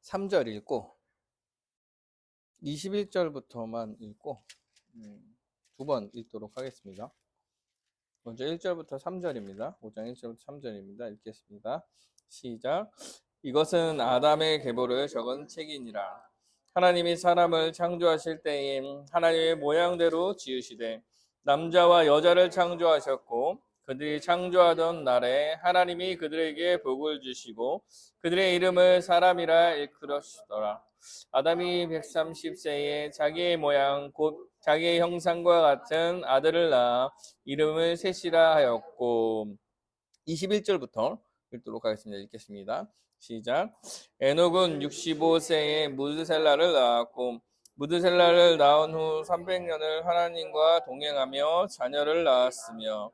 3절 읽고 21절부터만 읽고 두 번 읽도록 하겠습니다. 먼저 1절부터 3절입니다. 5장 1절부터 3절입니다. 읽겠습니다. 시작. 이것은 아담의 계보를 적은 책이니라. 하나님이 사람을 창조하실 때에 하나님의 모양대로 지으시되 남자와 여자를 창조하셨고 그들이 창조하던 날에 하나님이 그들에게 복을 주시고 그들의 이름을 사람이라 일컬으시더라. 아담이 130세에 자기의 모양 곧 자기의 형상과 같은 아들을 낳아 이름을 셋이라 하였고 21절부터 읽도록 하겠습니다. 읽겠습니다. 시작. 에녹은 65세에 무드셀라를 낳았고 무드셀라를 낳은 후 300년을 하나님과 동행하며 자녀를 낳았으며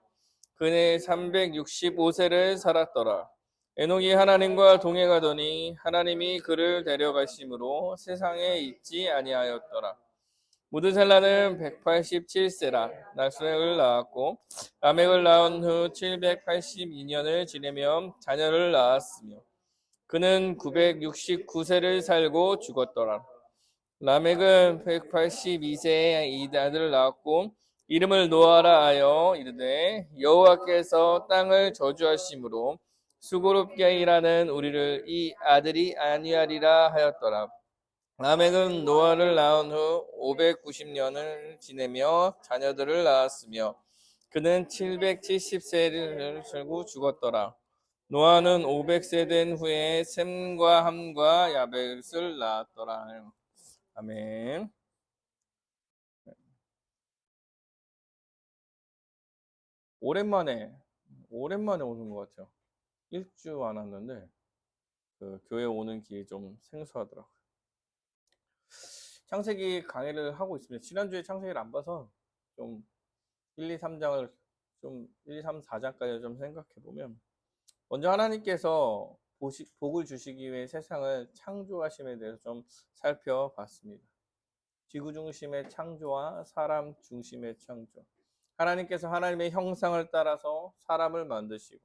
그는 365세를 살았더라. 에녹이 하나님과 동행하더니 하나님이 그를 데려가심으로 세상에 있지 아니하였더라. 무드셀라는 187세라 나스렉을 낳았고 라멕을 낳은 후 782년을 지내며 자녀를 낳았으며 그는 969세를 살고 죽었더라. 라멕은 182세에 이 아들을 낳았고 이름을 노아라 하여 이르되 여호와께서 땅을 저주하심으로 수고롭게 일하는 우리를 이 아들이 아니하리라 하였더라. 라멕은 노아를 낳은 후 590년을 지내며 자녀들을 낳았으며 그는 770세를 살고 죽었더라. 노아는 500세 된 후에 셈과 함과 야벳을 낳았더라. 아멘. 오랜만에 오는 것 같아요. 일주 안 왔는데 교회 오는 길이 좀 생소하더라고요. 창세기 강의를 하고 있습니다. 지난주에 창세기를 안 봐서 좀 1, 2, 3장을 좀 1, 2, 3, 4장까지 좀 생각해 보면 먼저 하나님께서 복을 주시기 위해 세상을 창조하심에 대해서 좀 살펴봤습니다. 지구 중심의 창조와 사람 중심의 창조. 하나님께서 하나님의 형상을 따라서 사람을 만드시고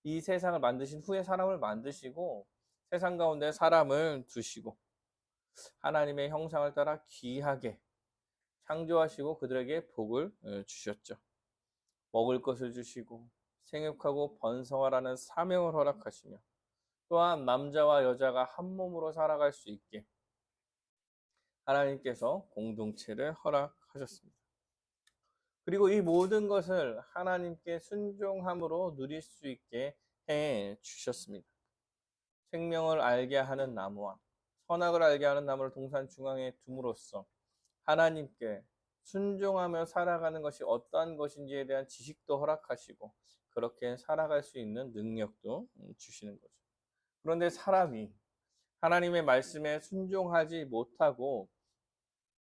이 세상을 만드신 후에 사람을 만드시고 세상 가운데 사람을 두시고 하나님의 형상을 따라 귀하게 창조하시고 그들에게 복을 주셨죠. 먹을 것을 주시고 생육하고 번성하라는 사명을 허락하시며 또한 남자와 여자가 한 몸으로 살아갈 수 있게 하나님께서 공동체를 허락하셨습니다. 그리고 이 모든 것을 하나님께 순종함으로 누릴 수 있게 해 주셨습니다. 생명을 알게 하는 나무와 선악을 알게 하는 나무를 동산 중앙에 둠으로써 하나님께 순종하며 살아가는 것이 어떠한 것인지에 대한 지식도 허락하시고 그렇게 살아갈 수 있는 능력도 주시는 거죠. 그런데 사람이 하나님의 말씀에 순종하지 못하고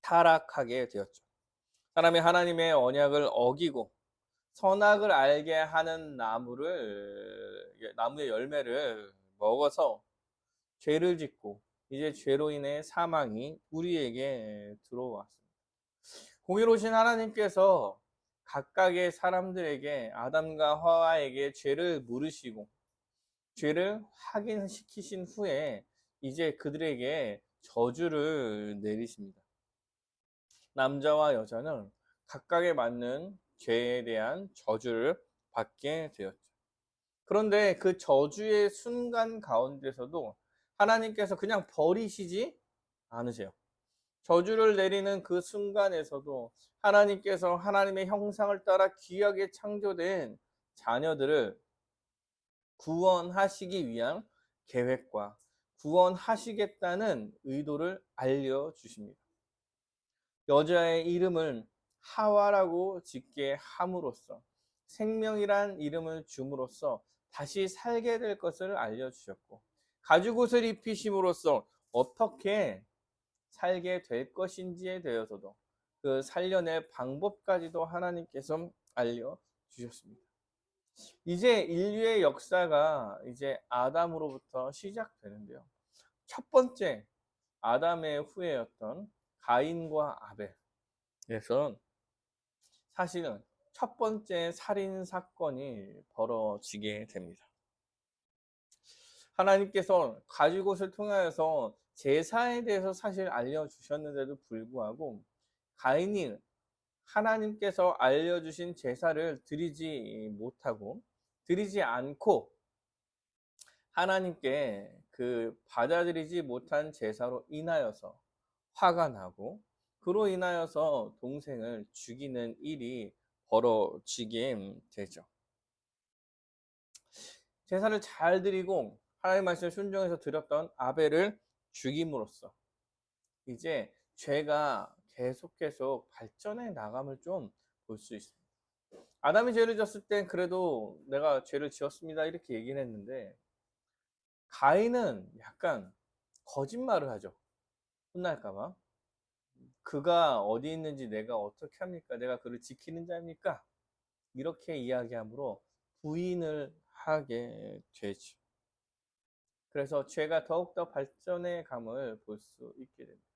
타락하게 되었죠. 사람이 하나님의 언약을 어기고 선악을 알게 하는 나무의 열매를 먹어서 죄를 짓고 이제 죄로 인해 사망이 우리에게 들어왔습니다. 공의로우신 하나님께서 각각의 사람들에게 아담과 하와에게 죄를 물으시고 죄를 확인시키신 후에 이제 그들에게 저주를 내리십니다. 남자와 여자는 각각에 맞는 죄에 대한 저주를 받게 되었죠. 그런데 그 저주의 순간 가운데서도 하나님께서 그냥 버리시지 않으세요. 저주를 내리는 그 순간에서도 하나님께서 하나님의 형상을 따라 귀하게 창조된 자녀들을 구원하시기 위한 계획과 구원하시겠다는 의도를 알려주십니다. 여자의 이름을 하와라고 짓게 함으로써 생명이란 이름을 줌으로써 다시 살게 될 것을 알려주셨고 가죽옷을 입히심으로써 어떻게 살게 될 것인지에 대해서도 그 살려낼 방법까지도 하나님께서 알려주셨습니다. 이제 인류의 역사가 이제 아담으로부터 시작되는데요. 첫 번째 아담의 후예였던 가인과 아벨에서 사실은 첫 번째 살인 사건이 벌어지게 됩니다. 하나님께서 가죽옷을 통하여서 제사에 대해서 사실 알려주셨는데도 불구하고 가인이 하나님께서 알려주신 제사를 드리지 않고 하나님께 그 받아들이지 못한 제사로 인하여서 화가 나고 그로 인하여서 동생을 죽이는 일이 벌어지게 되죠. 제사를 잘 드리고 하나님 말씀에 순종해서 드렸던 아벨을 죽임으로써 이제 죄가 계속 발전해 나감을 좀 볼 수 있습니다. 아담이 죄를 지었을 땐 그래도 내가 죄를 지었습니다 이렇게 얘기는 했는데 가인은 약간 거짓말을 하죠. 혼날까봐. 그가 어디 있는지 내가 어떻게 합니까? 내가 그를 지키는 자입니까? 이렇게 이야기함으로 부인을 하게 되죠. 그래서 죄가 더욱더 발전의 감을 볼 수 있게 됩니다.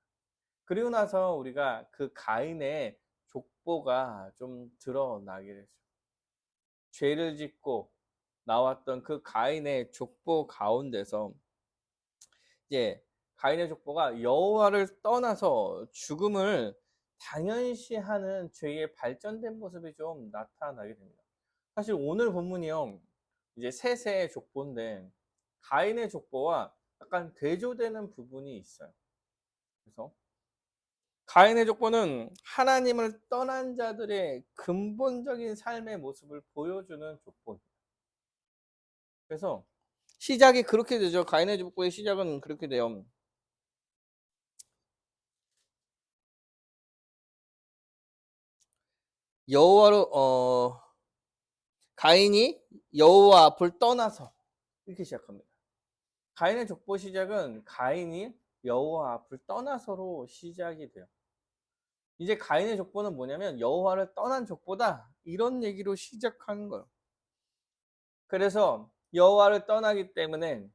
그리고 나서 우리가 그 가인의 족보가 좀 드러나게 되죠. 죄를 짓고 나왔던 그 가인의 족보 가운데서 이제 가인의 족보가 여호와를 떠나서 죽음을 당연시하는 죄의 발전된 모습이 좀 나타나게 됩니다. 사실 오늘 본문이요, 이제 셋의 족보인데 가인의 족보와 약간 대조되는 부분이 있어요. 그래서 가인의 족보는 하나님을 떠난 자들의 근본적인 삶의 모습을 보여주는 족보입니다. 그래서 시작이 그렇게 되죠. 가인의 족보의 시작은 그렇게 돼요. 여호와로 가인이 여호와 앞을 떠나서 이렇게 시작합니다. 가인의 족보 시작은 가인이 여호와 앞을 떠나서로 시작이 돼요. 이제 가인의 족보는 뭐냐면 여호와를 떠난 족보다 이런 얘기로 시작하는 거예요. 그래서 여호와를 떠나기 때문에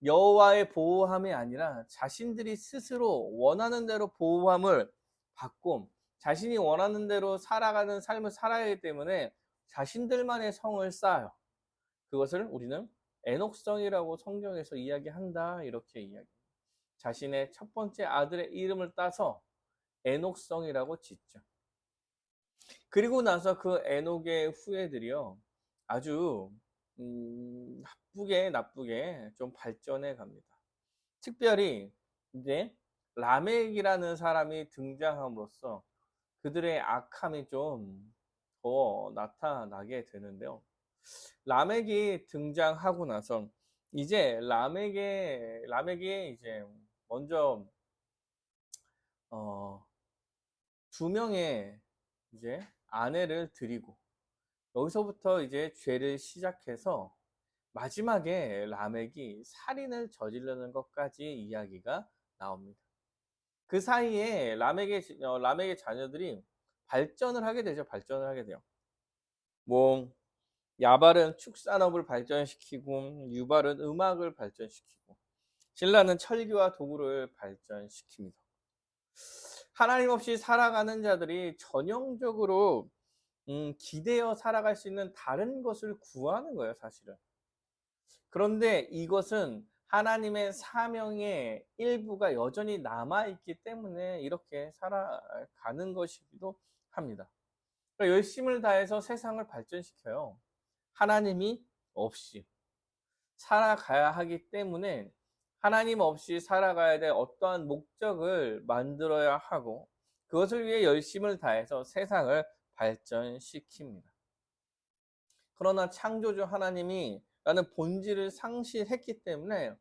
여호와의 보호함이 아니라 자신들이 스스로 원하는 대로 보호함을 받고 자신이 원하는 대로 살아가는 삶을 살아야 하기 때문에 자신들만의 성을 쌓아요. 그것을 우리는 에녹성이라고 성경에서 이야기한다 이렇게 이야기해요. 자신의 첫 번째 아들의 이름을 따서 에녹성이라고 짓죠. 그리고 나서 그 에녹의 후예들이요 아주 나쁘게 좀 발전해 갑니다. 특별히 이제 라멕이라는 사람이 등장함으로써 그들의 악함이 좀 더 나타나게 되는데요. 라멕이 등장하고 나서 이제 라멕이 이제 먼저 어, 두 명의 이제 아내를 드리고 여기서부터 이제 죄를 시작해서 마지막에 라멕이 살인을 저지르는 것까지 이야기가 나옵니다. 그 사이에 라멕의 자녀들이 발전을 하게 되죠. 발전을 하게 돼요. 뭐 야발은 축산업을 발전시키고 유발은 음악을 발전시키고 신라는 철기와 도구를 발전시킵니다. 하나님 없이 살아가는 자들이 전형적으로 기대어 살아갈 수 있는 다른 것을 구하는 거예요, 사실은. 그런데 이것은 하나님의 사명의 일부가 여전히 남아있기 때문에 이렇게 살아가는 것이기도 합니다. 그러니까 열심을 다해서 세상을 발전시켜요. 하나님이 없이 살아가야 하기 때문에 하나님 없이 살아가야 될 어떠한 목적을 만들어야 하고 그것을 위해 열심을 다해서 세상을 발전시킵니다. 그러나 창조주 하나님이 라는 본질을 상실했기 때문에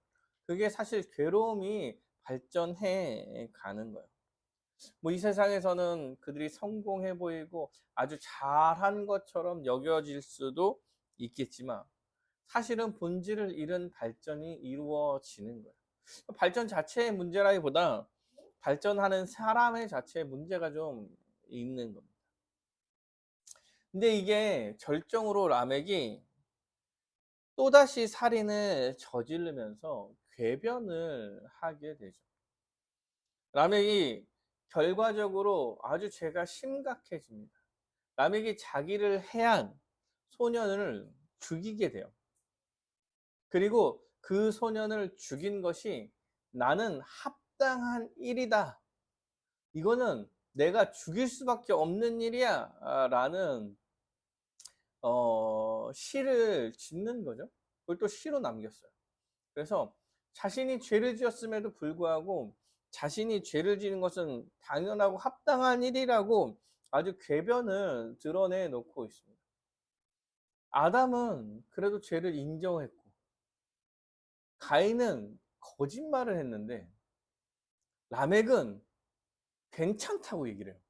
그게 사실 괴로움이 발전해 가는 거예요. 뭐 이 세상에서는 그들이 성공해 보이고 아주 잘한 것처럼 여겨질 수도 있겠지만 사실은 본질을 잃은 발전이 이루어지는 거예요. 발전 자체의 문제라기보다 발전하는 사람의 자체의 문제가 좀 있는 겁니다. 근데 이게 절정으로 라멕이 또다시 살인을 저지르면서 궤변을 하게 되죠. 라멕이 결과적으로 아주 죄가 심각해집니다. 라멕이 자기를 해한 소년을 죽이게 돼요. 그리고 그 소년을 죽인 것이 나는 합당한 일이다. 이거는 내가 죽일 수밖에 없는 일이야. 라는 시를 짓는 거죠. 그걸 또 시로 남겼어요. 그래서 자신이 죄를 지었음에도 불구하고 자신이 죄를 지은 것은 당연하고 합당한 일이라고 아주 궤변을 드러내 놓고 있습니다. 아담은 그래도 죄를 인정했고 가인은 거짓말을 했는데 라멕은 괜찮다고 얘기를 해요.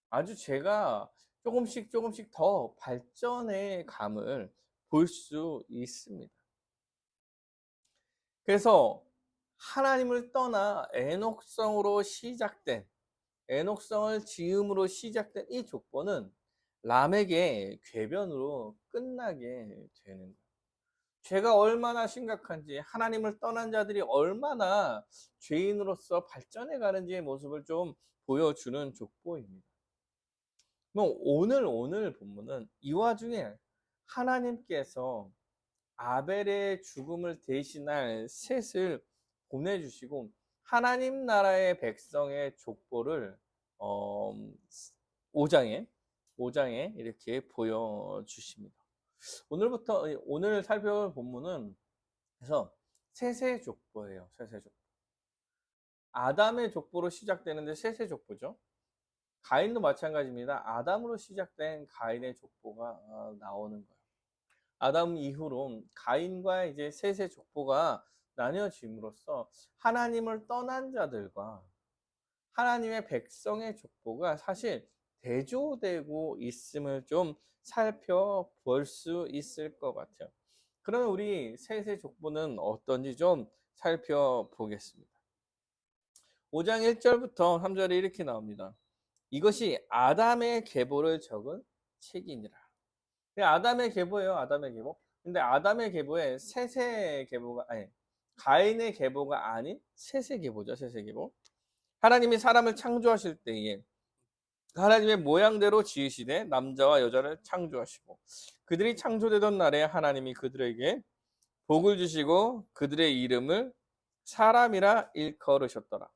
아주 제가 조금씩 더 발전의 감을 볼 수 있습니다. 그래서 하나님을 떠나 에녹성을 지음으로 시작된 이 족보는 람에게 궤변으로 끝나게 되는 거예요. 죄가 얼마나 심각한지, 하나님을 떠난 자들이 얼마나 죄인으로서 발전해 가는지의 모습을 좀 보여주는 족보입니다. 오늘 본문은 이 와중에 하나님께서 아벨의 죽음을 대신할 셋을 보내주시고 하나님 나라의 백성의 족보를 5장에 이렇게 보여주십니다. 오늘 살펴볼 본문은 그래서 셋의 족보예요. 셋의 족보. 아담의 족보로 시작되는데 셋의 족보죠. 가인도 마찬가지입니다. 아담으로 시작된 가인의 족보가 나오는 거예요. 아담 이후로 가인과 이제 셋의 족보가 나뉘어짐으로써 하나님을 떠난 자들과 하나님의 백성의 족보가 사실 대조되고 있음을 좀 살펴볼 수 있을 것 같아요. 그러면 우리 셋의 족보는 어떤지 좀 살펴보겠습니다. 5장 1절부터 3절에 이렇게 나옵니다. 이것이 아담의 계보를 적은 책이니라. 아담의 계보예요. 아담의 계보. 근데 아담의 계보에 셋의 계보가 아니 가인의 계보가 아닌 셋의 계보죠. 셋의 계보. 하나님이 사람을 창조하실 때에 하나님의 모양대로 지으시되 남자와 여자를 창조하시고 그들이 창조되던 날에 하나님이 그들에게 복을 주시고 그들의 이름을 사람이라 일컬으셨더라.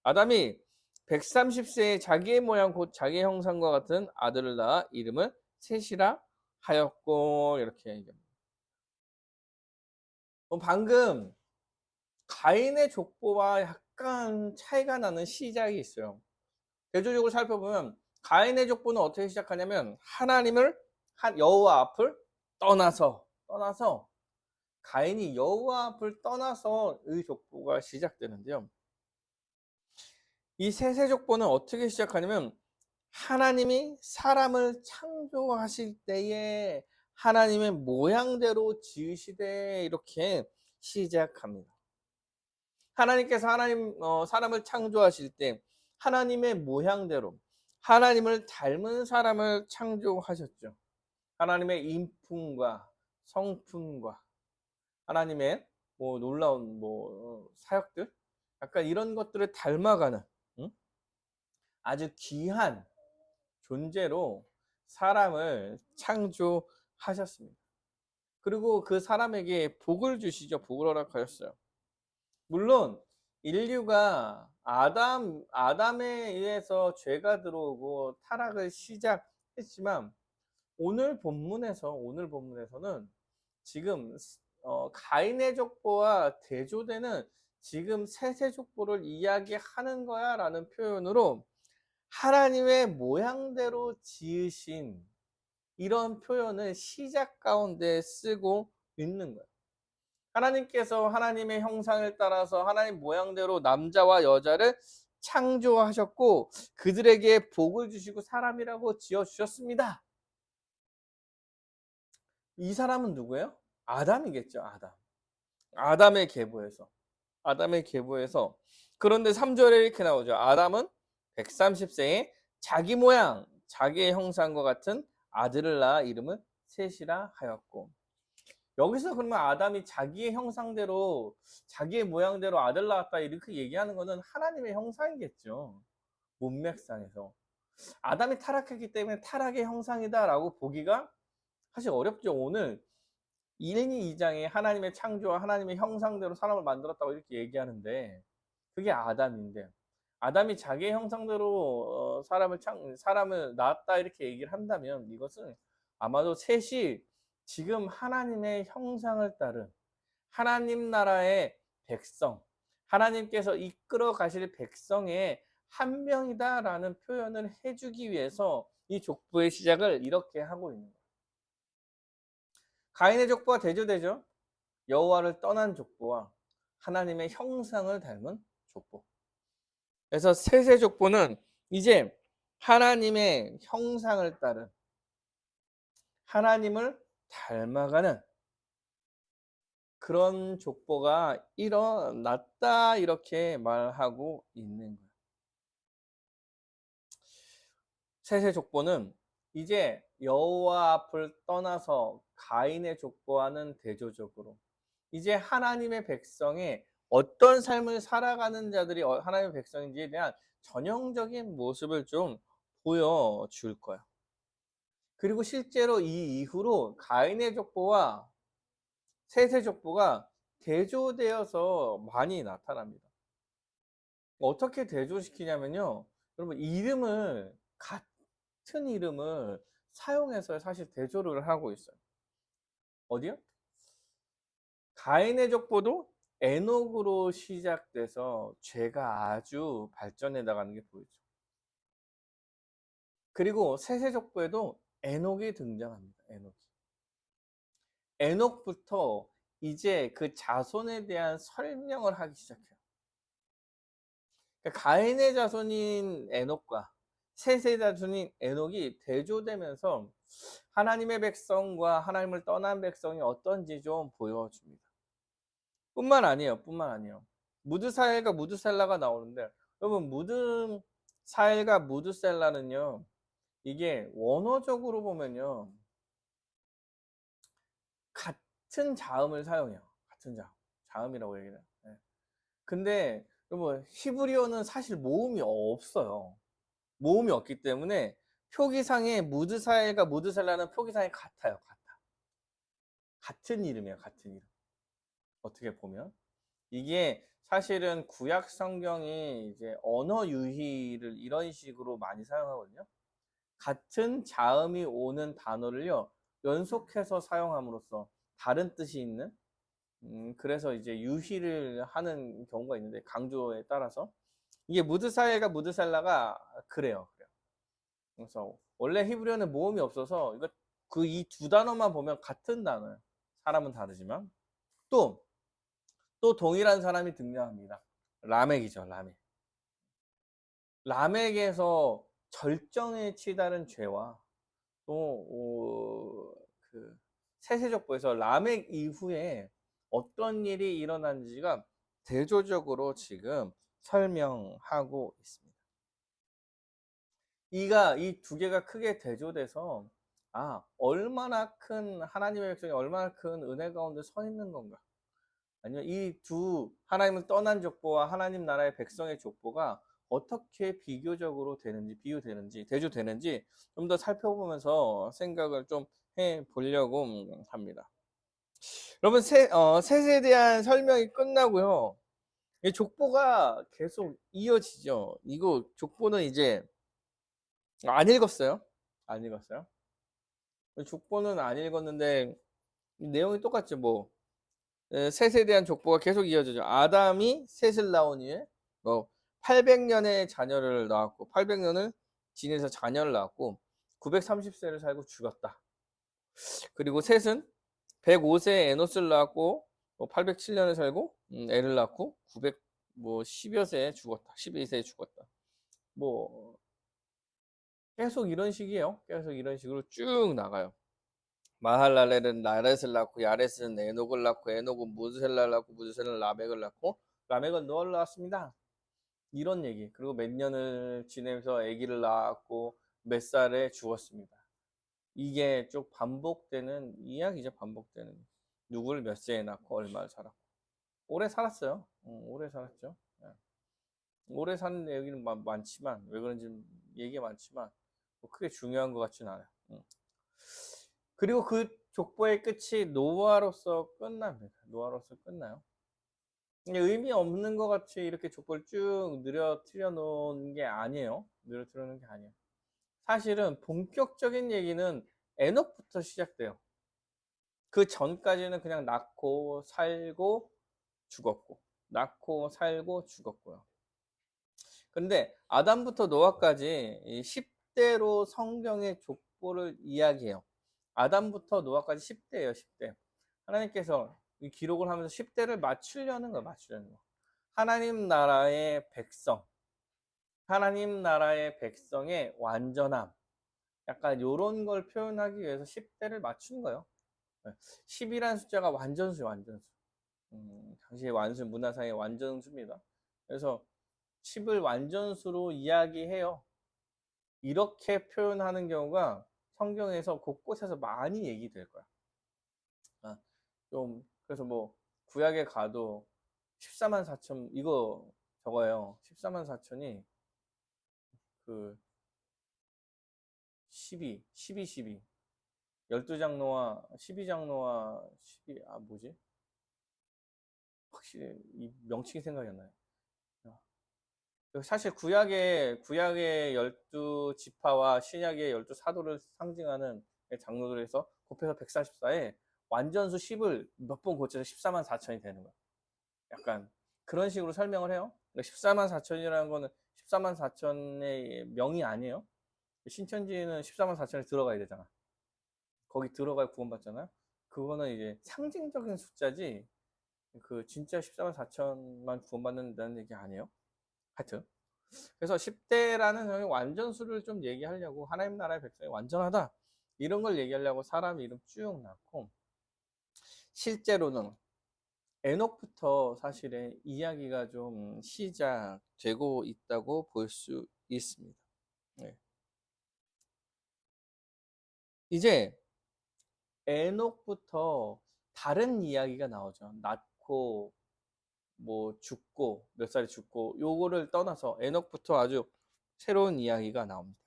아담이 130세에 자기의 모양 곧 자기의 형상과 같은 아들을 낳아 이름을 셋이라 하였고 이렇게 얘기합니다. 방금 가인의 족보와 약간 차이가 나는 시작이 있어요. 대조적으로 살펴보면 가인의 족보는 어떻게 시작하냐면 하나님을 여호와 앞을 떠나서 가인이 여호와 앞을 떠나서 의 족보가 시작되는데요. 이 셋의 족보는 어떻게 시작하냐면 하나님이 사람을 창조하실 때에 하나님의 모양대로 지으시되 이렇게 시작합니다. 하나님께서 사람을 창조하실 때 하나님의 모양대로 하나님을 닮은 사람을 창조하셨죠. 하나님의 인품과 성품과 하나님의 놀라운 사역들 약간 이런 것들을 닮아가는 아주 귀한 존재로 사람을 창조하셨습니다. 그리고 그 사람에게 복을 주시죠. 복을 허락하셨어요. 물론 인류가 아담에 의해서 죄가 들어오고 타락을 시작했지만 오늘 본문에서는 지금 가인의 족보와 대조되는 지금 셋의 족보를 이야기하는 거야 라는 표현으로 하나님의 모양대로 지으신 이런 표현을 시작 가운데 쓰고 있는 거예요. 하나님께서 하나님의 형상을 따라서 하나님 모양대로 남자와 여자를 창조하셨고 그들에게 복을 주시고 사람이라고 지어주셨습니다. 이 사람은 누구예요? 아담이겠죠. 아담의 계보에서 그런데 3절에 이렇게 나오죠. 아담은 130세에 자기 모양 자기의 형상과 같은 아들을 낳아 이름을 셋이라 하였고 여기서 그러면 아담이 자기의 형상대로 자기의 모양대로 아들 낳았다 이렇게 얘기하는 것은 하나님의 형상이겠죠. 문맥상에서 아담이 타락했기 때문에 타락의 형상이다라고 보기가 사실 어렵죠. 오늘 1인 2장에 하나님의 창조와 하나님의 형상대로 사람을 만들었다고 이렇게 얘기하는데 그게 아담인데 아담이 자기의 형상대로 사람을 낳았다 이렇게 얘기를 한다면 이것은 아마도 셋이 지금 하나님의 형상을 따른 하나님 나라의 백성, 하나님께서 이끌어 가실 백성의 한 명이다라는 표현을 해주기 위해서 이 족보의 시작을 이렇게 하고 있는 거예요. 가인의 족보가 대조되죠. 여호와를 떠난 족보와 하나님의 형상을 닮은 족보. 그래서 셋의 족보는 이제 하나님의 형상을 따른 하나님을 닮아가는 그런 족보가 일어났다 이렇게 말하고 있는 거예요. 셋의 족보는 이제 여호와 앞을 떠나서 가인의 족보와는 대조적으로 이제 하나님의 백성의 어떤 삶을 살아가는 자들이 하나님의 백성인지에 대한 전형적인 모습을 좀 보여줄 거예요. 그리고 실제로 이 이후로 가인의 족보와 셋의 족보가 대조되어서 많이 나타납니다. 어떻게 대조시키냐면요. 여러분 같은 이름을 사용해서 사실 대조를 하고 있어요. 어디요? 가인의 족보도 에녹으로 시작돼서 죄가 아주 발전해 나가는 게 보이죠. 그리고 셋의 족보에도 에녹이 등장합니다. 에녹부터 이제 그 자손에 대한 설명을 하기 시작해요. 그러니까 가인의 자손인 에녹과 셋의 자손인 에녹이 대조되면서 하나님의 백성과 하나님을 떠난 백성이 어떤지 좀 보여줍니다. 뿐만 아니에요. 무드사엘과 무드셀라가 나오는데 여러분 무드사엘과 무드셀라는요. 이게 원어적으로 보면요. 같은 자음을 사용해요. 같은 자음이라고 얘기해요. 네. 근데 여러분 히브리어는 사실 모음이 없어요. 모음이 없기 때문에 표기상에 무드사엘과 무드셀라는 표기상에 같아요. 같은 이름이에요. 같은 이름. 어떻게 보면 이게 사실은 구약 성경이 이제 언어 유희를 이런 식으로 많이 사용하거든요. 같은 자음이 오는 단어를요 연속해서 사용함으로써 다른 뜻이 있는 그래서 이제 유희를 하는 경우가 있는데 강조에 따라서 이게 무드사엘과 무드셀라가 그래요. 그래서 원래 히브리어는 모음이 없어서 이거 그 이 두 단어만 보면 같은 단어예요. 사람은 다르지만 또 동일한 사람이 등장합니다. 라멕이죠. 라멕에서 절정에 치달은 죄와 또그 세세족보에서 라멕 이후에 어떤 일이 일어난지가 대조적으로 지금 설명하고 있습니다. 이 두 개가 크게 대조돼서 얼마나 큰 하나님의 백성이 얼마나 큰 은혜 가운데 서 있는 건가. 아니면 이 두 하나님을 떠난 족보와 하나님 나라의 백성의 족보가 어떻게 비교되는지 대조되는지 좀 더 살펴보면서 생각을 좀 해 보려고 합니다. 여러분 셋에 대한 설명이 끝나고요. 이 족보가 계속 이어지죠. 이거 족보는 이제 안 읽었어요. 안 읽었어요. 족보는 안 읽었는데 내용이 똑같죠. 뭐 셋에 대한 족보가 계속 이어지죠. 아담이 셋을 낳은 이후에 800년의 자녀를 낳았고 800년을 지내서 자녀를 낳았고 930세를 살고 죽었다. 그리고 셋은 105세에 에노스를 낳았고 807년을 살고 애를 낳고 10여 세에 죽었다. 12세에 죽었다. 뭐 계속 이런 식이에요. 계속 이런 식으로 쭉 나가요. 마할랄렐은 야렛을 낳고 야렛은 에녹을 낳고 에녹은 무드셀라를 낳고 무드셀라는 라멕을 낳고 라멕은 노아를 낳았습니다. 이런 얘기. 그리고 몇 년을 지내면서 아기를 낳았고 몇 살에 죽었습니다. 이게 쭉 반복되는 이야기죠. 반복되는. 누구를 몇 세에 낳고 얼마를 살았고. 오래 살았어요. 오래 살았죠. 예. 오래 사는 얘기는 많지만 왜 그런지 얘기가 많지만 뭐 크게 중요한 것 같지는 않아요. 그리고 그 족보의 끝이 노아로서 끝납니다. 노아로서 끝나요. 의미 없는 것 같이 이렇게 족보를 쭉 늘어뜨려 놓은 게 아니에요. 늘어뜨려 놓은 게 아니에요. 사실은 본격적인 얘기는 에녹부터 시작돼요. 그 전까지는 그냥 낳고 살고 죽었고, 낳고 살고 죽었고요. 근데 아담부터 노아까지 10대로 성경의 족보를 이야기해요. 아담부터 노아까지 10대예요, 10대. 하나님께서 이 기록을 하면서 10대를 맞추려는 거예요, 맞추려는 거. 하나님 나라의 백성, 하나님 나라의 백성의 완전함, 약간 요런 걸 표현하기 위해서 10대를 맞추는 거예요. 10이라는 숫자가 완전수예요, 완전수. 당시의 완수, 문화상의 완전수입니다. 그래서 10을 완전수로 이야기해요. 이렇게 표현하는 경우가 성경에서 곳곳에서 많이 얘기될 거야. 좀 그래서 뭐 구약에 가도 14만 4천 이거 적어요. 14만 4천이 그 12, 12, 12 12장로와 12장로와 12 뭐지? 확실히 이 명칭이 생각이 안 나요. 사실 구약의 12지파와 신약의 12사도를 상징하는 장로들에서 곱해서 144에 완전수 10을 몇 번 고쳐서 14만 4천이 되는 거야. 약간 그런 식으로 설명을 해요. 14만 4천이라는 거는 14만 4천의 명이 아니에요. 신천지는 14만 4천에 들어가야 되잖아. 거기 들어가야 구원받잖아요. 그거는 이제 상징적인 숫자지 그 진짜 14만 4천만 구원받는다는 얘기 아니에요. 하여튼 그래서 10대라는 완전수를 좀 얘기하려고 하나님 나라의 백성이 완전하다 이런 걸 얘기하려고 사람 이름 쭉 낳고 실제로는 에녹부터 사실은 이야기가 좀 시작되고 있다고 볼 수 있습니다. 네. 이제 에녹부터 다른 이야기가 나오죠. 낳고 뭐 죽고 몇 살에 죽고 요거를 떠나서 에녹부터 아주 새로운 이야기가 나옵니다.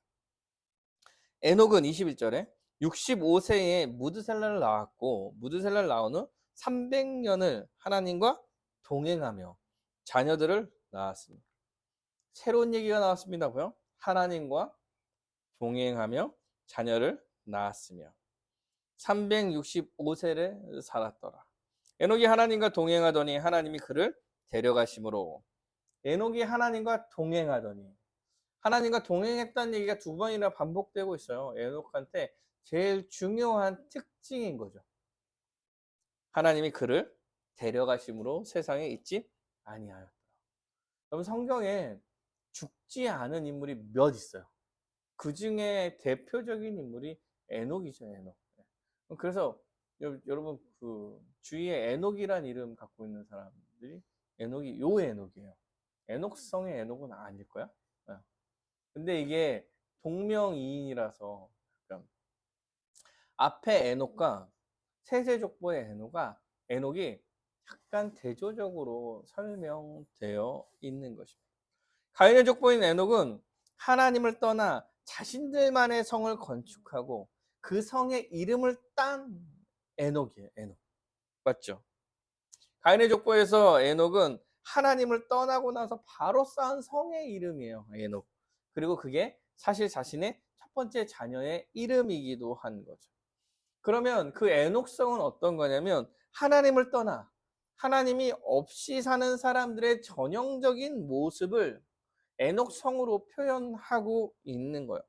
에녹은 21절에 65세에 무드셀라를 낳았고 무드셀라를 낳은 후 300년을 하나님과 동행하며 자녀들을 낳았습니다. 새로운 얘기가 나왔습니다고요. 하나님과 동행하며 자녀를 낳았으며 365세를 살았더라. 에녹이 하나님과 동행하더니 하나님이 그를 데려가심으로 에녹이 하나님과 동행하더니 하나님과 동행했다는 얘기가 두 번이나 반복되고 있어요. 에녹한테 제일 중요한 특징인 거죠. 하나님이 그를 데려가심으로 세상에 있지 아니하였다. 여러분 성경에 죽지 않은 인물이 몇 있어요. 그 중에 대표적인 인물이 에녹이죠, 에녹. 그래서 여러분 그 주위에 에녹이란 이름 갖고 있는 사람들이 에녹이 요 에녹이에요. 에녹성의 에녹은 아닐 거야. 근데 이게 동명이인이라서 앞에 에녹과 세세족보의 에녹이 약간 대조적으로 설명되어 있는 것입니다. 가인의 족보인 에녹은 하나님을 떠나 자신들만의 성을 건축하고 그 성의 이름을 딴 에녹이에요. 에녹. 맞죠? 가인의 족보에서 에녹은 하나님을 떠나고 나서 바로 쌓은 성의 이름이에요. 에녹. 그리고 그게 사실 자신의 첫 번째 자녀의 이름이기도 한 거죠. 그러면 그 에녹성은 어떤 거냐면 하나님을 떠나 하나님이 없이 사는 사람들의 전형적인 모습을 에녹성으로 표현하고 있는 거예요.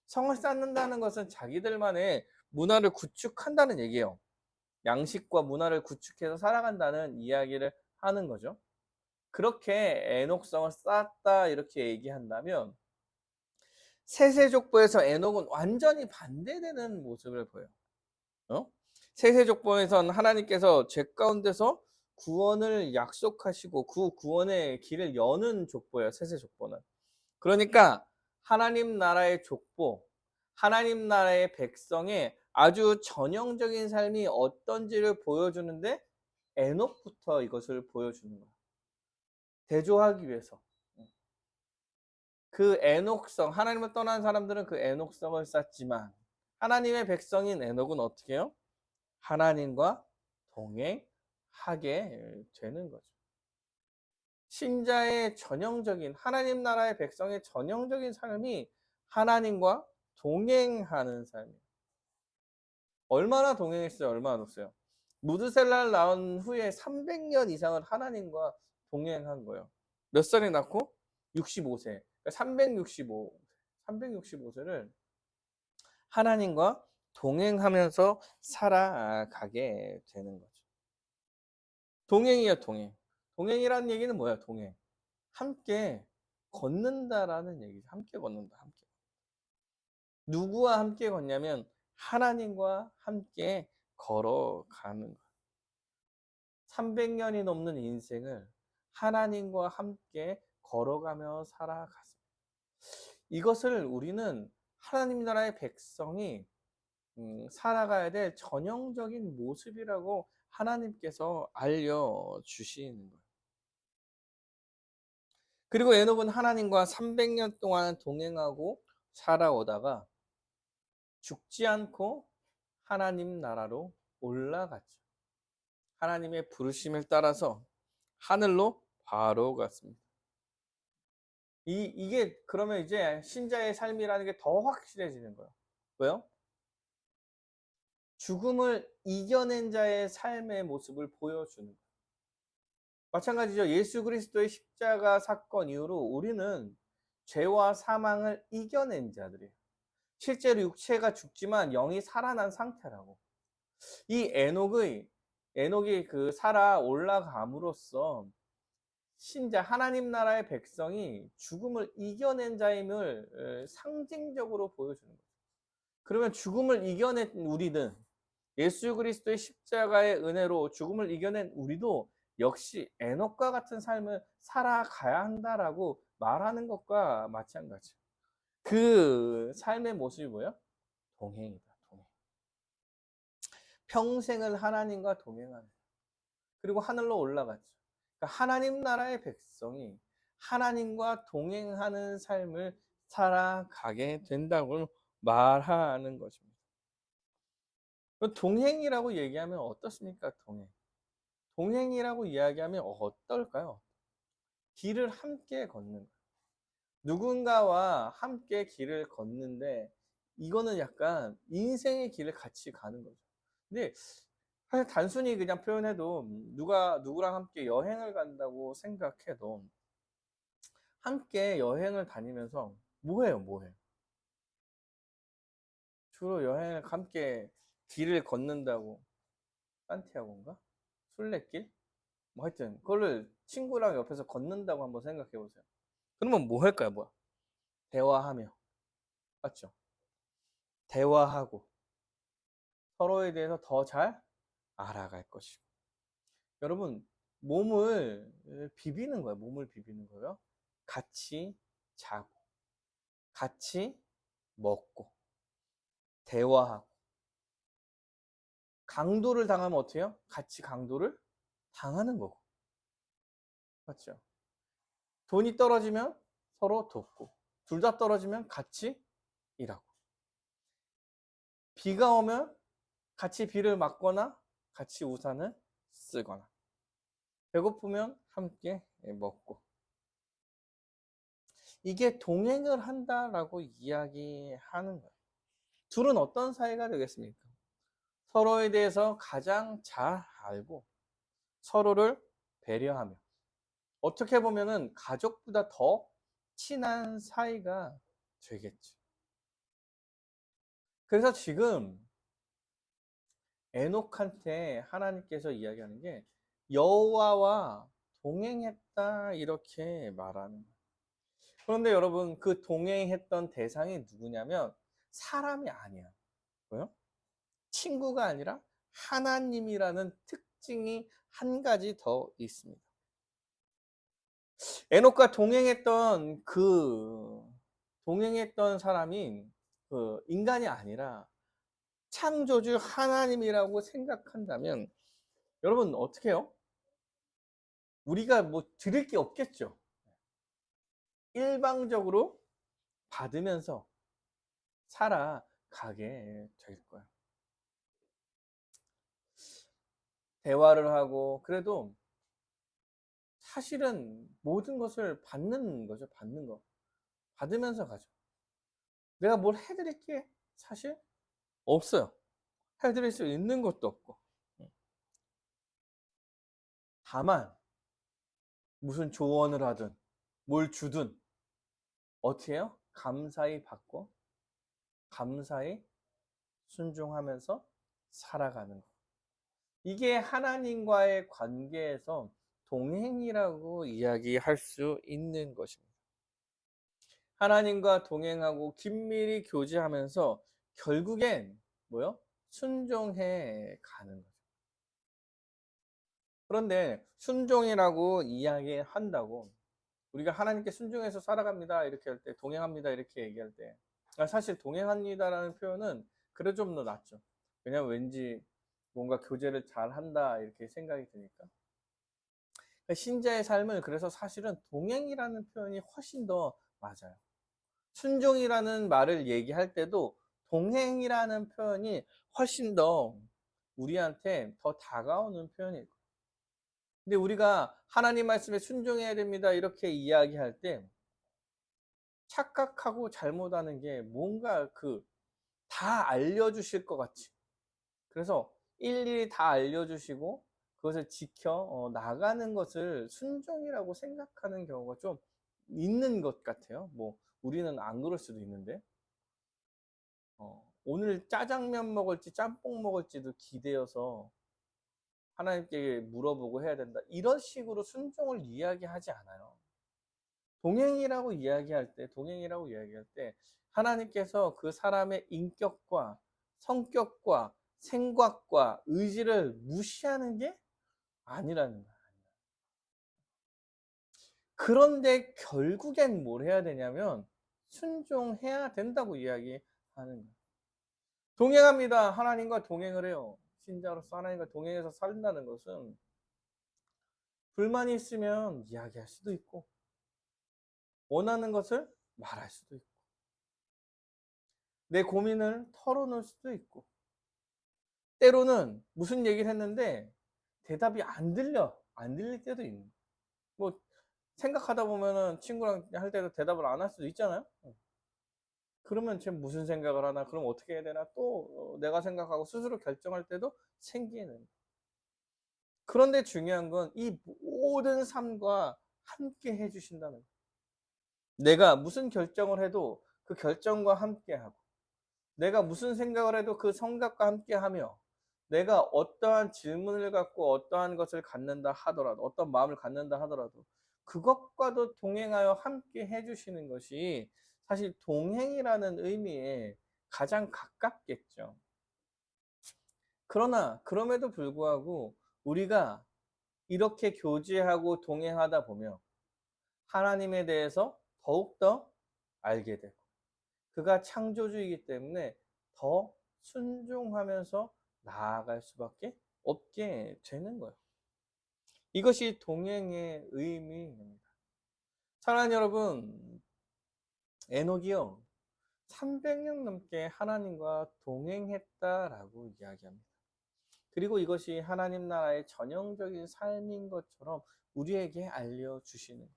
성을 쌓는다는 것은 자기들만의 문화를 구축한다는 얘기예요. 양식과 문화를 구축해서 살아간다는 이야기를 하는 거죠. 그렇게 에녹성을 쌓았다 이렇게 얘기한다면 세세족보에서 에녹은 완전히 반대되는 모습을 보여요. 세세족보에선 하나님께서 죄 가운데서 구원을 약속하시고 그 구원의 길을 여는 족보예요. 세세족보는. 그러니까 하나님 나라의 족보, 하나님 나라의 백성의 아주 전형적인 삶이 어떤지를 보여주는데 에녹부터 이것을 보여주는 거예요. 대조하기 위해서. 그 에녹성, 하나님을 떠난 사람들은 그 에녹성을 쌓지만 하나님의 백성인 에녹은 어떻게 해요? 하나님과 동행하게 되는 거죠. 신자의 전형적인 하나님 나라의 백성의 전형적인 삶이 하나님과 동행하는 삶이에요. 얼마나 동행했어요? 얼마나 됐어요? 무드셀라를 낳은 후에 300년 이상을 하나님과 동행한 거예요. 몇 살에 낳고? 65세. 그러니까 365세를 하나님과 동행하면서 살아가게 되는 거죠. 동행이야, 동행. 동행이라는 얘기는 뭐야, 동행? 함께 걷는다라는 얘기죠. 함께 걷는다, 함께. 누구와 함께 걷냐면 하나님과 함께 걸어가는 거예요. 300년이 넘는 인생을 하나님과 함께 걸어가며 살아갔습니다. 이것을 우리는 하나님 나라의 백성이 살아가야 될 전형적인 모습이라고 하나님께서 알려주시는 거예요. 그리고 에녹은 하나님과 300년 동안 동행하고 살아오다가 죽지 않고 하나님 나라로 올라갔죠. 하나님의 부르심을 따라서 하늘로 바로 갔습니다. 이게 그러면 이제 신자의 삶이라는 게 더 확실해지는 거예요. 왜요? 죽음을 이겨낸 자의 삶의 모습을 보여주는 거예요. 마찬가지죠. 예수 그리스도의 십자가 사건 이후로 우리는 죄와 사망을 이겨낸 자들이에요. 실제로 육체가 죽지만 영이 살아난 상태라고. 이 에녹이 그 살아 올라감으로써 신자 하나님 나라의 백성이 죽음을 이겨낸 자임을 상징적으로 보여주는 거죠. 그러면 죽음을 이겨낸 우리는 예수 그리스도의 십자가의 은혜로 죽음을 이겨낸 우리도 역시 에녹과 같은 삶을 살아가야 한다라고 말하는 것과 마찬가지예요. 그 삶의 모습이 뭐예요? 동행이다. 동행. 평생을 하나님과 동행하는. 그리고 하늘로 올라갔죠. 그러니까 하나님 나라의 백성이 하나님과 동행하는 삶을 살아가게 된다고 말하는 것입니다. 동행이라고 얘기하면 어떻습니까? 동행이라고 이야기하면 어떨까요? 길을 함께 걷는 거예요. 누군가와 함께 길을 걷는데 이거는 약간 인생의 길을 같이 가는 거죠. 근데 사실 단순히 그냥 표현해도 누구랑 함께 여행을 간다고 생각해도 함께 여행을 다니면서 뭐 해요? 주로 여행을 함께 길을 걷는다고 산티아고인가? 순례길? 뭐 하여튼 그거를 친구랑 옆에서 걷는다고 한번 생각해 보세요. 그러면 뭐 할까요? 대화하며. 맞죠? 대화하고 서로에 대해서 더 잘 알아갈 것이고. 여러분, 몸을 비비는 거예요. 몸을 비비는 거예요. 같이 자고, 같이 먹고, 대화하고. 강도를 당하면 어떻게 해요? 같이 강도를 당하는 거고. 맞죠? 돈이 떨어지면 서로 돕고, 둘 다 떨어지면 같이 일하고. 비가 오면 같이 비를 맞거나 같이 우산을 쓰거나. 배고프면 함께 먹고. 이게 동행을 한다라고 이야기하는 거예요. 둘은 어떤 사이가 되겠습니까? 서로에 대해서 가장 잘 알고 서로를 배려하며 어떻게 보면은 가족보다 더 친한 사이가 되겠죠. 그래서 지금 에녹한테 하나님께서 이야기하는 게 여호와와 동행했다 이렇게 말하는 거예요. 그런데 여러분 그 동행했던 대상이 누구냐면 사람이 아니야. 뭐요? 친구가 아니라 하나님이라는 특징이 한 가지 더 있습니다. 에녹과 동행했던 사람이 그 인간이 아니라 창조주 하나님이라고 생각한다면 여러분 어떻게 해요? 우리가 뭐 드릴 게 없겠죠. 일방적으로 받으면서 살아가게 될 거예요. 대화를 하고, 그래도 사실은 모든 것을 받는 거죠. 받는 거. 받으면서 가죠. 내가 뭘 해드릴게 사실 없어요. 해드릴 수 있는 것도 없고. 다만 무슨 조언을 하든 뭘 주든 어떻게 해요? 감사히 받고 감사히 순종하면서 살아가는 거. 이게 하나님과의 관계에서 동행이라고 이야기할 수 있는 것입니다. 하나님과 동행하고 긴밀히 교제하면서 결국엔 뭐요? 순종해 가는 거죠. 그런데 순종이라고 이야기한다고 우리가 하나님께 순종해서 살아갑니다 이렇게 할 때, 동행합니다 이렇게 얘기할 때, 사실 동행합니다라는 표현은 그래 좀 더 낫죠. 왜냐면 왠지 뭔가 교제를 잘 한다 이렇게 생각이 드니까. 신자의 삶을 그래서 사실은 동행이라는 표현이 훨씬 더 맞아요. 순종이라는 말을 얘기할 때도 동행이라는 표현이 훨씬 더 우리한테 더 다가오는 표현일 거예요. 근데 우리가 하나님 말씀에 순종해야 됩니다 이렇게 이야기할 때 착각하고 잘못하는 게 뭔가 다 알려주실 것 같이, 그래서 일일이 다 알려주시고 그것을 지켜 나가는 것을 순종이라고 생각하는 경우가 좀 있는 것 같아요. 뭐 우리는 안 그럴 수도 있는데 오늘 짜장면 먹을지 짬뽕 먹을지도 기대어서 하나님께 물어보고 해야 된다 이런 식으로 순종을 이야기하지 않아요. 동행이라고 이야기할 때 하나님께서 그 사람의 인격과 성격과 생각과 의지를 무시하는 게 아니라는 거야. 그런데 결국엔 뭘 해야 되냐면 순종해야 된다고 이야기하는 거예요. 동행합니다. 하나님과 동행을 해요. 신자로서 하나님과 동행해서 산다는 것은 불만이 있으면 이야기할 수도 있고 원하는 것을 말할 수도 있고 내 고민을 털어놓을 수도 있고 때로는 무슨 얘기를 했는데 대답이 안 들릴 때도 있는 거예요. 뭐 생각하다 보면은 친구랑 할 때도 대답을 안 할 수도 있잖아요. 그러면 쟤 무슨 생각을 하나, 그럼 어떻게 해야 되나, 또 내가 생각하고 스스로 결정할 때도 생기는. 그런데 중요한 건 이 모든 삶과 함께 해주신다는 거예요. 내가 무슨 결정을 해도 그 결정과 함께 하고 내가 무슨 생각을 해도 그 생각과 함께 하며 내가 어떠한 질문을 갖고 어떠한 것을 갖는다 하더라도 어떤 마음을 갖는다 하더라도 그것과도 동행하여 함께 해주시는 것이 사실 동행이라는 의미에 가장 가깝겠죠. 그러나 그럼에도 불구하고 우리가 이렇게 교제하고 동행하다 보면 하나님에 대해서 더욱더 알게 되고 그가 창조주이기 때문에 더 순종하면서 나아갈 수밖에 없게 되는 거예요. 이것이 동행의 의미입니다. 사랑하는 여러분, 에녹이요 300년 넘게 하나님과 동행했다라고 이야기합니다. 그리고 이것이 하나님 나라의 전형적인 삶인 것처럼 우리에게 알려주시는 거예요.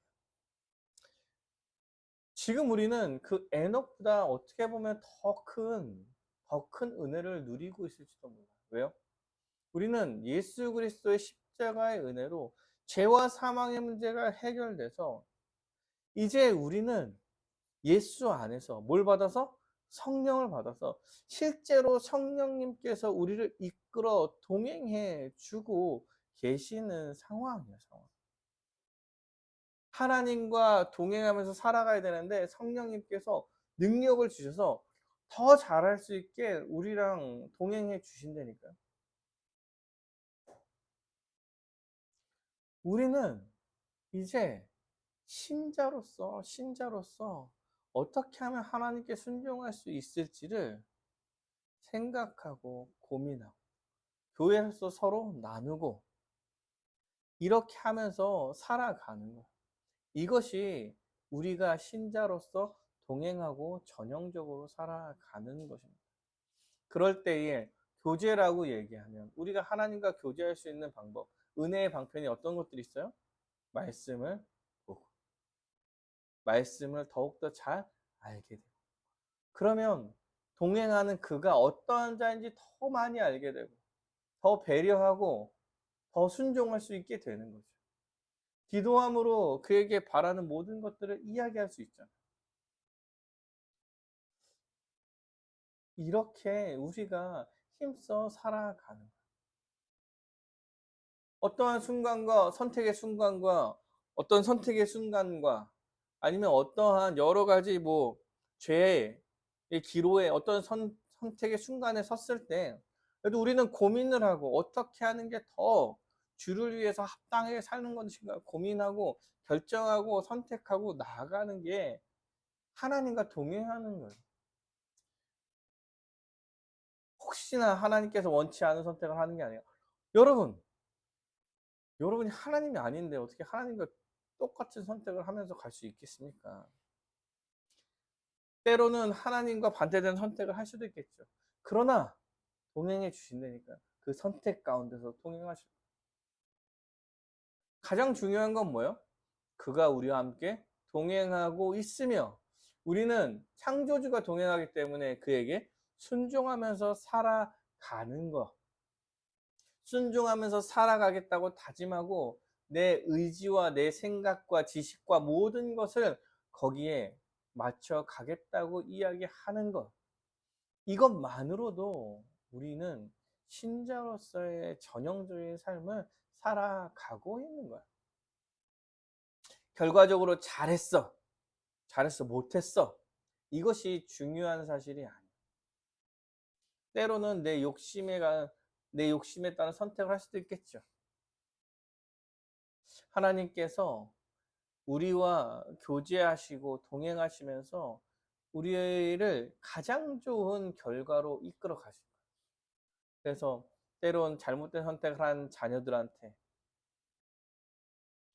지금 우리는 그 에녹보다 어떻게 보면 더 큰 은혜를 누리고 있을지도 몰라요. 왜요? 우리는 예수 그리스도의 십자가의 은혜로 죄와 사망의 문제가 해결돼서 이제 우리는 예수 안에서 뭘 받아서? 성령을 받아서 실제로 성령님께서 우리를 이끌어 동행해 주고 계시는 상황이에요, 상황. 하나님과 동행하면서 살아가야 되는데 성령님께서 능력을 주셔서 더 잘할 수 있게 우리랑 동행해 주신다니까요. 우리는 이제 신자로서 어떻게 하면 하나님께 순종할 수 있을지를 생각하고 고민하고 교회에서 서로 나누고 이렇게 하면서 살아가는 거예요. 이것이 우리가 신자로서 동행하고 전형적으로 살아가는 것입니다. 그럴 때에 교제라고 얘기하면 우리가 하나님과 교제할 수 있는 방법, 은혜의 방편이 어떤 것들이 있어요? 말씀을 보고, 말씀을 더욱더 잘 알게 되고, 그러면 동행하는 그가 어떠한 자인지 더 많이 알게 되고, 더 배려하고 더 순종할 수 있게 되는 거죠. 기도함으로 그에게 바라는 모든 것들을 이야기할 수 있잖아요. 이렇게 우리가 힘써 살아가는 거예요. 어떠한 순간과 선택의 순간과 어떤 선택의 순간과 아니면 어떠한 여러 가지 뭐 죄의 기로에 어떤 선택의 순간에 섰을 때 그래도 우리는 고민을 하고 어떻게 하는 게 더 주를 위해서 합당하게 사는 것인가 고민하고 결정하고 선택하고 나아가는 게 하나님과 동행하는 거예요. 혹시나 하나님께서 원치 않은 선택을 하는 게 아니라 여러분이 하나님이 아닌데 어떻게 하나님과 똑같은 선택을 하면서 갈 수 있겠습니까? 때로는 하나님과 반대되는 선택을 할 수도 있겠죠. 그러나 동행해 주신다니까 그 선택 가운데서 통행하실 거예요. 가장 중요한 건 뭐예요? 그가 우리와 함께 동행하고 있으며 우리는 창조주가 동행하기 때문에 그에게 순종하면서 살아가는 것. 순종하면서 살아가겠다고 다짐하고 내 의지와 내 생각과 지식과 모든 것을 거기에 맞춰 가겠다고 이야기하는 것. 이것만으로도 우리는 신자로서의 전형적인 삶을 살아가고 있는 거야. 결과적으로 잘했어, 못했어. 이것이 중요한 사실이 아니야. 때로는 내 욕심에 따른 선택을 할 수도 있겠죠. 하나님께서 우리와 교제하시고 동행하시면서 우리를 가장 좋은 결과로 이끌어 가실 거예요. 그래서 때론 잘못된 선택을 한 자녀들한테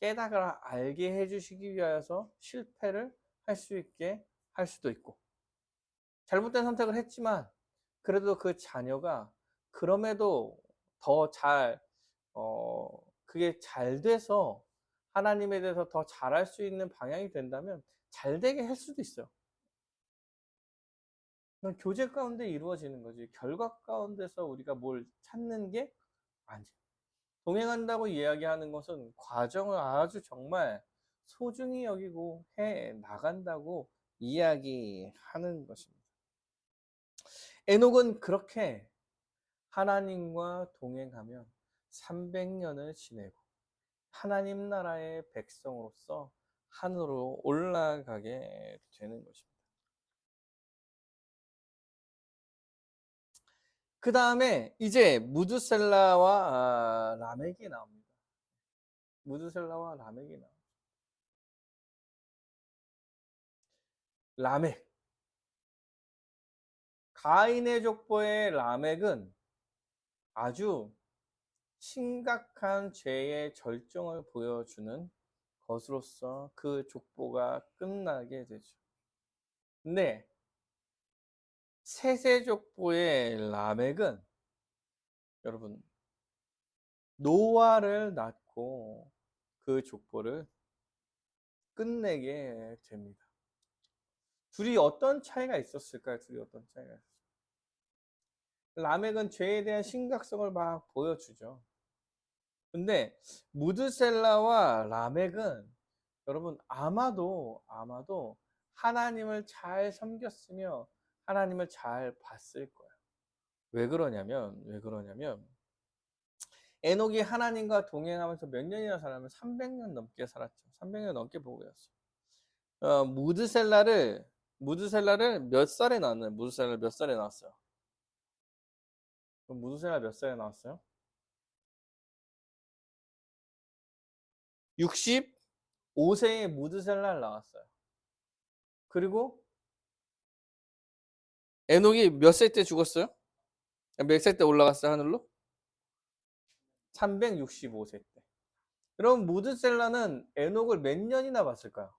깨닫을 알게 해주시기 위하여서 실패를 할 수 있게 할 수도 있고, 잘못된 선택을 했지만 그래도 그 자녀가 그럼에도 더 그게 잘 돼서 하나님에 대해서 더 잘할 수 있는 방향이 된다면 잘 되게 할 수도 있어요. 그건 교제 가운데 이루어지는 거지. 결과 가운데서 우리가 뭘 찾는 게 아니죠. 동행한다고 이야기하는 것은 과정을 아주 정말 소중히 여기고 해 나간다고 이야기하는 것입니다. 에녹은 그렇게 하나님과 동행하며 300년을 지내고 하나님 나라의 백성으로서 하늘로 올라가게 되는 것입니다. 그 다음에 이제 무드셀라와 라멕이 나옵니다. 무드셀라와 라멕이 나옵니다. 라멕. 가인의 족보의 라멕은 아주 심각한 죄의 절정을 보여주는 것으로서 그 족보가 끝나게 되죠. 근데 셋의 족보의 라멕은 여러분 노아를 낳고 그 족보를 끝내게 됩니다. 둘이 어떤 차이가 있었을까요? 라멕은 죄에 대한 심각성을 막 보여주죠. 근데 무드셀라와 라멕은 여러분 아마도 하나님을 잘 섬겼으며 하나님을 잘 봤을 거예요. 왜 그러냐면 에녹이 하나님과 동행하면서 몇 년이나 살았냐면 300년 넘게 살았죠. 300년 넘게 보고였어요. 무드셀라를 몇 살에 낳았나요? 무드셀라를 몇 살에 낳았어요? 그럼 무드셀라 몇 살에 낳았어요? 65세에 무드셀라를 낳았어요. 그리고 에녹이 몇 살 때 죽었어요? 몇 살 때 올라갔어요, 하늘로? 365세 때. 그럼 무드셀라는 에녹을 몇 년이나 봤을까요?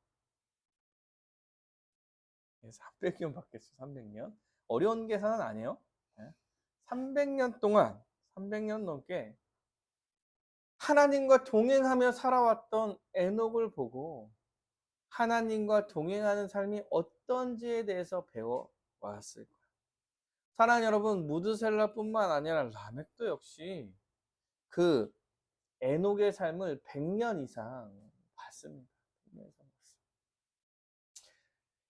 300년 받겠어요. 300년. 어려운 계산은 아니에요. 300년 동안 300년 넘게 하나님과 동행하며 살아왔던 에녹을 보고 하나님과 동행하는 삶이 어떤지에 대해서 배워왔을 거예요. 사랑하는 여러분, 무드셀라뿐만 아니라 라멕도 역시 그 에녹의 삶을 100년 이상 봤습니다. 100년 이상 봤어요.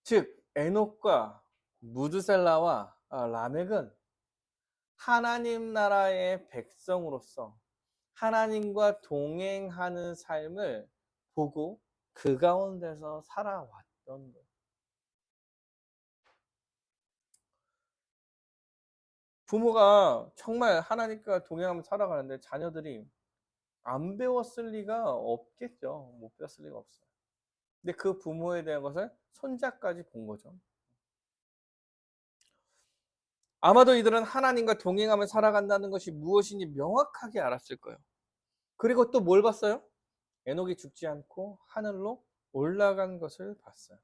즉 에녹과 무드셀라와 라멕은 하나님 나라의 백성으로서 하나님과 동행하는 삶을 보고 그 가운데서 살아왔던 거예요. 부모가 정말 하나님과 동행하며 살아가는데 자녀들이 안 배웠을 리가 없겠죠. 못 배웠을 리가 없어요. 근데 그 부모에 대한 것을 손자까지 본 거죠. 아마도 이들은 하나님과 동행하며 살아간다는 것이 무엇인지 명확하게 알았을 거예요. 그리고 또 뭘 봤어요? 에녹이 죽지 않고 하늘로 올라간 것을 봤어요.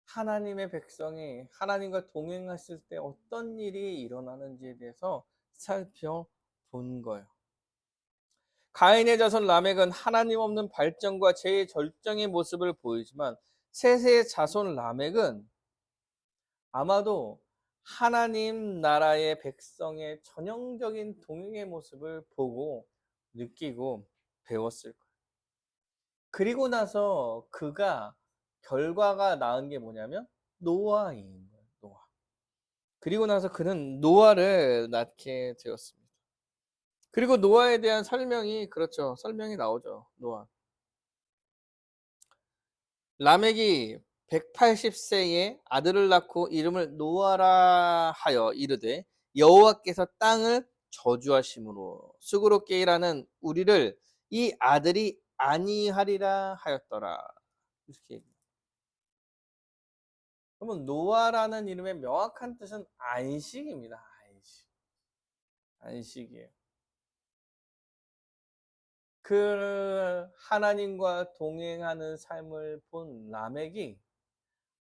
하나님의 백성이 하나님과 동행했을 때 어떤 일이 일어나는지에 대해서 살펴본 거예요. 가인의 자손 라멕은 하나님 없는 발전과 제절정의 모습을 보이지만 셋의 자손 라멕은 아마도 하나님 나라의 백성의 전형적인 동행의 모습을 보고 느끼고 배웠을 거예요. 그리고 나서 그가 결과가 나은 게 뭐냐면 노아인 거예요. 노아. 그리고 나서 그는 노아를 낳게 되었습니다. 그리고 노아에 대한 설명이 그렇죠. 설명이 나오죠. 노아. 라멕이 180세에 아들을 낳고 이름을 노아라 하여 이르되 여호와께서 땅을 저주하심으로 수고롭게 일하는 우리를 이 아들이 아니하리라 하였더라. 이렇게 얘기해요. 그러면 노아라는 이름의 명확한 뜻은 안식입니다. 안식. 안식이에요. 그 하나님과 동행하는 삶을 본 라멕이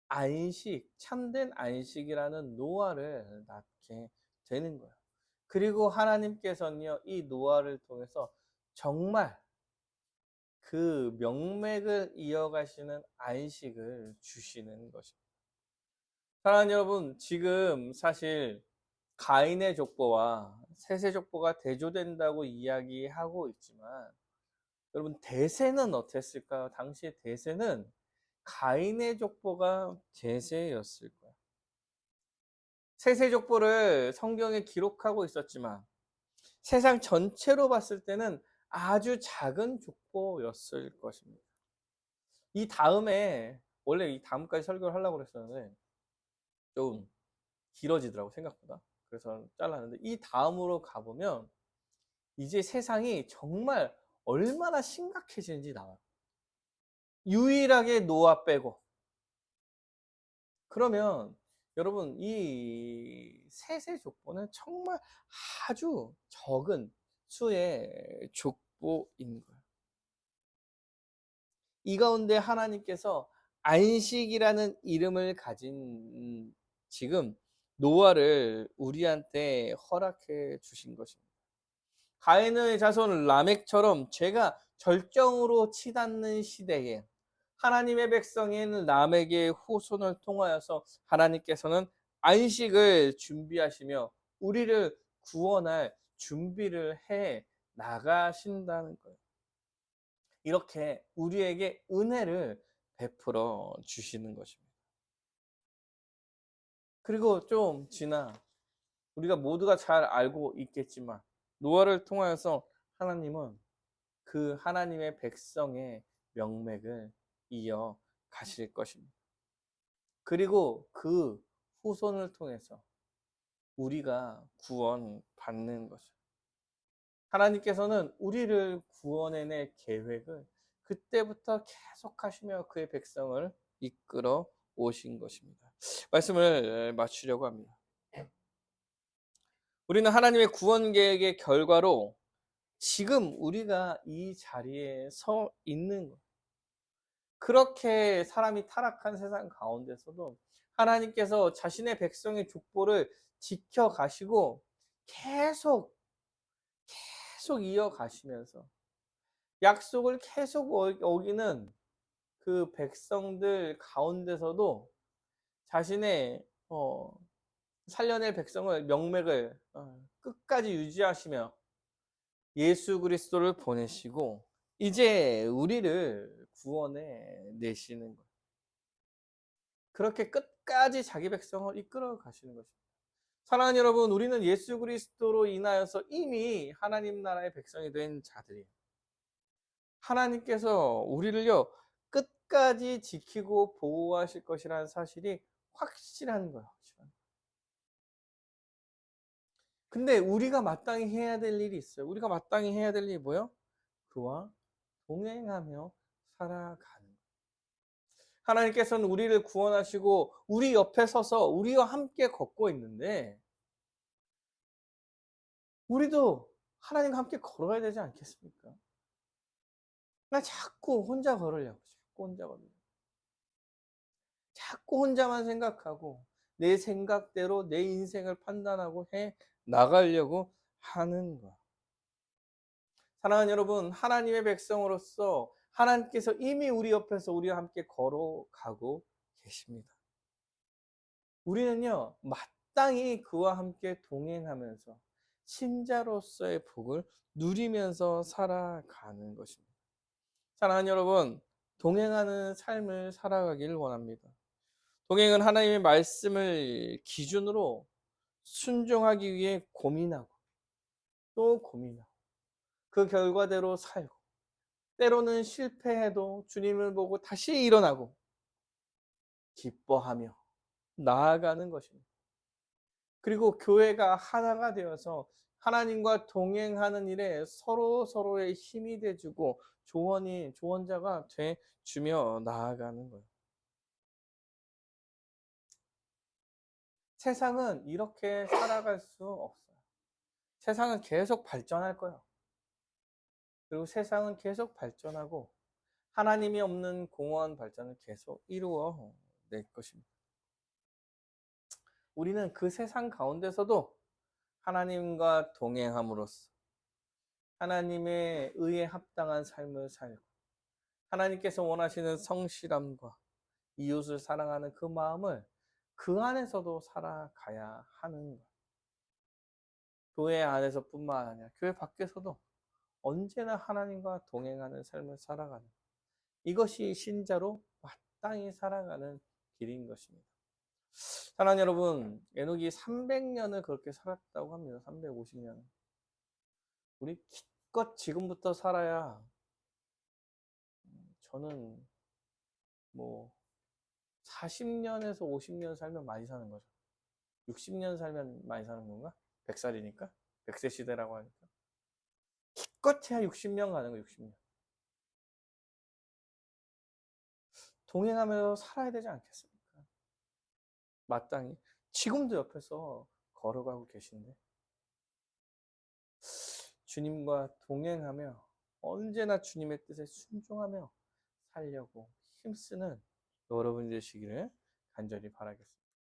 안식, 참된 안식이라는 노아를 낳게 되는 거예요. 그리고 하나님께서는요, 이 노아를 통해서 정말 그 명맥을 이어가시는 안식을 주시는 것입니다. 사랑하는 여러분, 지금 사실 가인의 족보와 셋의 족보가 대조된다고 이야기하고 있지만 여러분 대세는 어땠을까요? 당시의 대세는 가인의 족보가 대세였을 거예요. 셋의 족보를 성경에 기록하고 있었지만 세상 전체로 봤을 때는 아주 작은 족보였을 것입니다. 이 다음에 원래 이 다음까지 설교를 하려고 그랬었는데 좀 길어지더라고 생각보다. 그래서 잘랐는데 이 다음으로 가보면 이제 세상이 정말 얼마나 심각해지는지 나와요. 유일하게 노아 빼고. 그러면 여러분 이 셋의 족보는 정말 아주 적은 수의 족보인 거예요. 이 가운데 하나님께서 안식이라는 이름을 가진 지금 노아를 우리한테 허락해 주신 것입니다. 가인의 자손 라멕처럼 죄가 절정으로 치닫는 시대에 하나님의 백성인 라멕의 후손을 통하여서 하나님께서는 안식을 준비하시며 우리를 구원할 준비를 해 나가신다는 거예요. 이렇게 우리에게 은혜를 베풀어 주시는 것입니다. 그리고 좀 지나 우리가 모두가 잘 알고 있겠지만 노아를 통하여서 하나님은 그 하나님의 백성의 명맥을 이어 가실 것입니다. 그리고 그 후손을 통해서 우리가 구원받는 것이죠. 하나님께서는 우리를 구원해낼 계획을 그때부터 계속 하시며 그의 백성을 이끌어 오신 것입니다. 말씀을 마치려고 합니다. 우리는 하나님의 구원 계획의 결과로 지금 우리가 이 자리에 서 있는 것. 그렇게 사람이 타락한 세상 가운데서도 하나님께서 자신의 백성의 족보를 지켜가시고 계속 이어가시면서 약속을 계속 어기는 그 백성들 가운데서도 자신의 살려낼 백성을 명맥을 끝까지 유지하시며 예수 그리스도를 보내시고 이제 우리를 구원해 내시는 거예요. 그렇게 끝까지 자기 백성을 이끌어 가시는 것입니다. 사랑하는 여러분, 우리는 예수 그리스도로 인하여서 이미 하나님 나라의 백성이 된 자들이에요. 하나님께서 우리를요 끝까지 지키고 보호하실 것이라는 사실이 확실한 거예요. 근데 우리가 마땅히 해야 될 일이 있어요. 우리가 마땅히 해야 될 일이 뭐요? 그와 동행하며 살아가는 거예요. 하나님께서는 우리를 구원하시고 우리 옆에 서서 우리와 함께 걷고 있는데 우리도 하나님과 함께 걸어야 되지 않겠습니까? 나 자꾸 혼자 걸으려고. 자꾸 혼자만 생각하고 내 생각대로 내 인생을 판단하고 해 나가려고 하는 것. 사랑하는 여러분, 하나님의 백성으로서 하나님께서 이미 우리 옆에서 우리와 함께 걸어가고 계십니다. 우리는요, 마땅히 그와 함께 동행하면서 신자로서의 복을 누리면서 살아가는 것입니다. 사랑하는 여러분, 동행하는 삶을 살아가길 원합니다. 동행은 하나님의 말씀을 기준으로 순종하기 위해 고민하고 또 고민하고 그 결과대로 살고 때로는 실패해도 주님을 보고 다시 일어나고 기뻐하며 나아가는 것입니다. 그리고 교회가 하나가 되어서 하나님과 동행하는 일에 서로의 힘이 돼주고 조언자가 돼주며 나아가는 거예요. 세상은 이렇게 살아갈 수 없어요. 세상은 계속 발전할 거예요. 그리고 세상은 계속 발전하고 하나님이 없는 공허한 발전을 계속 이루어 낼 것입니다. 우리는 그 세상 가운데서도 하나님과 동행함으로써 하나님의 의에 합당한 삶을 살고 하나님께서 원하시는 성실함과 이웃을 사랑하는 그 마음을 그 안에서도 살아가야 하는 것. 교회 안에서뿐만 아니라 교회 밖에서도 언제나 하나님과 동행하는 삶을 살아가는 것. 이것이 신자로 마땅히 살아가는 길인 것입니다. 사랑하는 여러분, 에녹이 300년을 그렇게 살았다고 합니다. 350년. 우리 기껏 지금부터 살아야 저는 뭐 40년에서 50년 살면 많이 사는 거죠. 60년 살면 많이 사는 건가? 100살이니까? 100세 시대라고 하니까. 기껏 해야 60년 가는 거예요, 60년. 동행하면서 살아야 되지 않겠습니까? 마땅히. 지금도 옆에서 걸어가고 계신데. 주님과 동행하며 언제나 주님의 뜻에 순종하며 살려고 힘쓰는 여러분 되시기를 간절히 바라겠습니다.